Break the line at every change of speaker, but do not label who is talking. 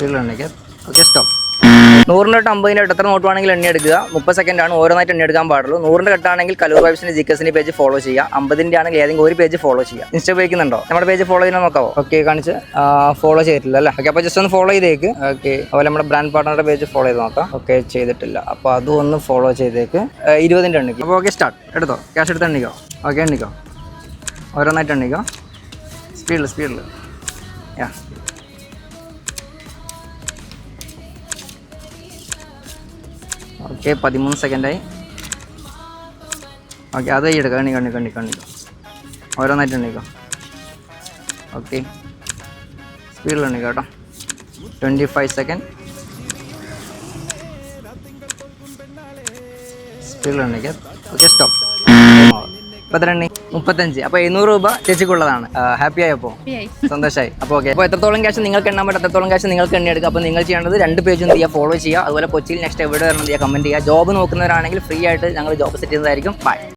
സ്പീഡിൽ എണ്ണിക്കുക. Okay, stop. 100 തൊട്ട് 50 എത്ര നോട്ട് വേണമെങ്കിൽ എണ്ണി എടുക്കുക. 30 സെക്കൻഡാണ് ഓരോന്നായിട്ട് എണ്ണി എടുക്കാൻ പാടുള്ളൂ. 100 കെട്ടാണെങ്കിൽ കലൂർ വൈബ്സിന്റെ ജിക്കസിന്റെ പേജ് ഫോളോ ചെയ്യുക. 50 ആണെങ്കിൽ ഏതെങ്കിലും ഒരു പേജ് ഫോളോ ചെയ്യുക. ഇൻസ്റ്റ ഉപയോഗിക്കുന്നുണ്ടോ? നമ്മുടെ പേജ് ഫോളോ ചെയ്യാൻ നോക്കാവോ? ഓക്കെ, കാണിച്ച് ഫോളോ ചെയ്തിട്ടില്ല അല്ലേ? ഓക്കെ, അപ്പോൾ ജസ്റ്റ് ഒന്ന് ഫോളോ ചെയ്തേക്ക്. ഓക്കെ, അതുപോലെ നമ്മുടെ ബ്രാൻഡ് പാർട്ണറുടെ പേജ് ഫോളോ ചെയ്ത് നോക്കാം. ഓക്കെ, ചെയ്തിട്ടില്ല. അപ്പോൾ അതും ഒന്ന് ഫോളോ ചെയ്തേക്ക്. 20 എണ്ണിക്കും. അപ്പോൾ ഓക്കെ, സ്റ്റാർട്ട്. എടുത്തോ, ക്യാഷ് എടുത്ത് എണ്ണിക്കോ. ഓക്കെ, എണ്ണിക്കോ. ഓരോന്നായിട്ട് എണ്ണിക്കോ. സ്പീഡിൽ യാ. ഓക്കെ, 13 സെക്കൻഡായി. ഓക്കെ, അത് എടുക്കുക. കണ്ണിക്കോ. ഓരോന്നായിട്ട് എണ്ണിക്കോ. ഓക്കെ, സ്പീഡിൽ എണ്ണിക്കോ കേട്ടോ. 25 സെക്കൻഡ്. സ്പീഡിൽ എണ്ണിക്കുക. Okay, stop. ഇപ്പോൾ എത്ര എണ്ണി? 35. അപ്പോൾ 700 രൂപ ചേച്ചിക്കുള്ളതാണ്. ഹാപ്പി ആയപ്പോൾ? സന്തോഷമായി. അപ്പോൾ ഓക്കെ, അപ്പോൾ എത്രത്തോളം ക്യാഷ് നിങ്ങൾക്ക് എണ്ണാൻ പറ്റും അത്രത്തോളം ക്യാഷ് നിങ്ങൾക്ക് എണ്ണി എടുക്കുക. അപ്പോൾ നിങ്ങൾ ചെയ്യേണ്ടത് 2 പേജും എന്ത് ചെയ്യുക, ഫോളോ ചെയ്യുക. അതുപോലെ കൊച്ചിയിൽ നെക്സ്റ്റ് എവിടെ വരണം ചെയ്യുക, കമൻറ്റ് ചെയ്യുക. ജോബ് നോക്കുന്നവരാണെങ്കിൽ ഫ്രീ ആയിട്ട് ഞങ്ങൾ ജോബ് സെറ്റ് ചെയ്യുന്നതായിരിക്കും. ബൈ.